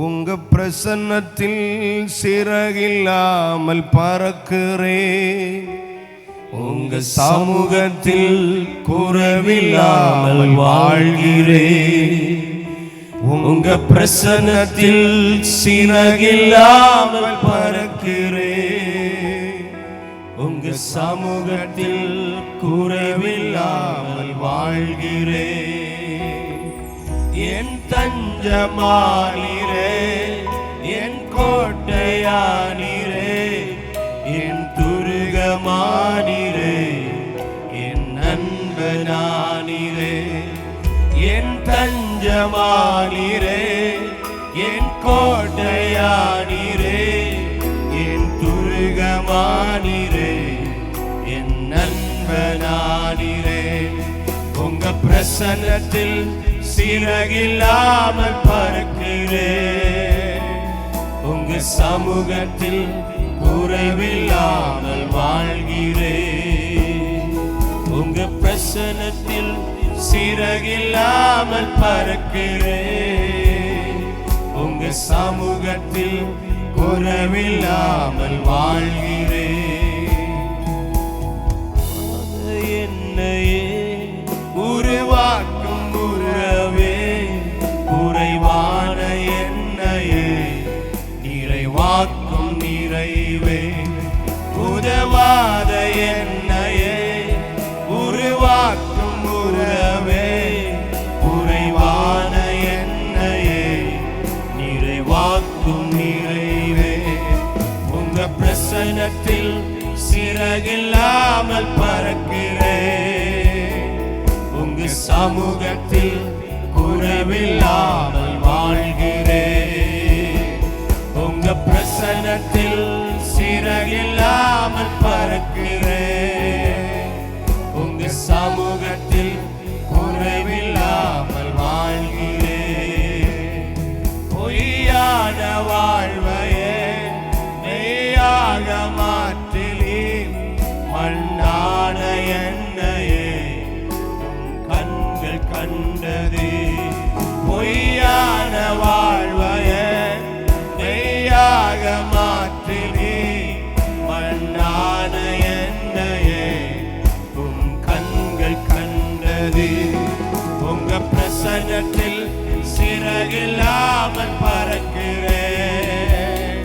உங்க பிரசன்னத்தில் சிறகில்லாமல் பறக்கிறேன். உங்க சமூகத்தில் குறைவில்லாமல் வாழ்கிறேன். உங்க பிரசன்னத்தில் சிறகில்லாமல் பறக்கிறேன். உங்க சமூகத்தில் குறைவில்லாமல் வாழ்கிறேன். என் தஞ்சமானீரே, என் கோட்டையானீரே, என் துருகமானீரே, என் நண்பனானீரே. என் தஞ்சமானீரே, என் கோட்டையானீரே, என் துருகமானீரே, என் நண்பனானீரே. உங்க பிரசன்னத்தில் சிறகில்லாமல் பறக்கிறேன். உங்க சமூகத்தில் குறைவில்லாமல் வாழ்கிறேன். உங்க பிரசன்னத்தில் சிறகில்லாமல் பறக்கிறேன். உங்க சமூகத்தில் குறைவில்லாமல் வாழ்கிறேன். என்னையே உருவாக்கும் உறவே, குறைவான என்னையே நிறைவாக்கும் நிறைவே. உதவாத என்னையே உருவாக்கும் உறவே, குறைவான என்னையே நிறைவாக்கும் நிறைவே. உங்க பிரசன்னத்தில் சிறகில்லாமல் பறக்கிறேன். உங்க சமூகத்தில் குறைவில்லாமல் வாழ்கிறேன். உங்க பிரசன்னத்தில் சிறகில்லாமல் பறக்கிறேன். உங்க சமூகத்தில் குறைவில்லாமல் வாழ்கிறேன். பொய்யான வாழ்வையே மெய்யாக மாற்றினீர். மண்ணான என்னையே கண்கள் கண்டதே. பொய்யான வாழ்வையே மெய்யாக மாற்றினீர். மண்ணான என்னையே கண்கள் கண்டதே. உங்க பிரசன்னத்தில் சிறகில்லாமல் பறக்கிறேன்.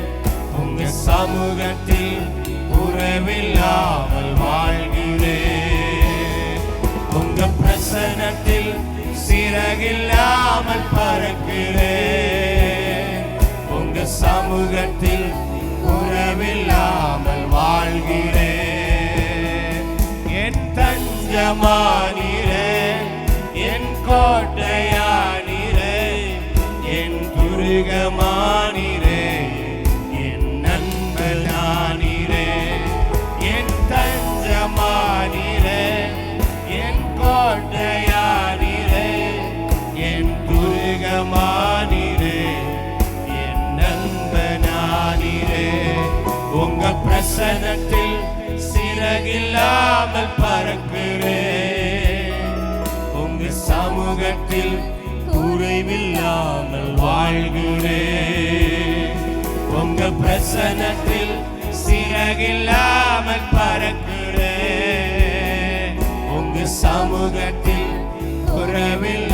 உங்க சமூகத்தில் குறைவில்லாமல் வாழ்கிறேன். உங்க பிரசன்னத்தில் சிறகில்லாமல் பறக்கிறேன். உங்க சமூகத்தில் குறைவில்லாமல் வாழ்கிறேன். என் தஞ்சமானீரே, என் கோட்டையானீரே, என் துருகமானீரே, என் நண்பனானீரே. என் தஞ்சமானீரே, என் கோட்டையானீரே, என் துருகமானீரே, என் நண்பனானீரே. உங்க பிரசன்னத்தில் சிறகில்லாமல் பறக்கிறேன். உங்க சமூகத்தில் குறைவில்லாமல் வாழ்கிறேன். உங்க பிரசன்னத்தில் சிறகில்லாமல் பறக்கிறேன். உங்க சமூகத்தில் குறைவில்லாமல்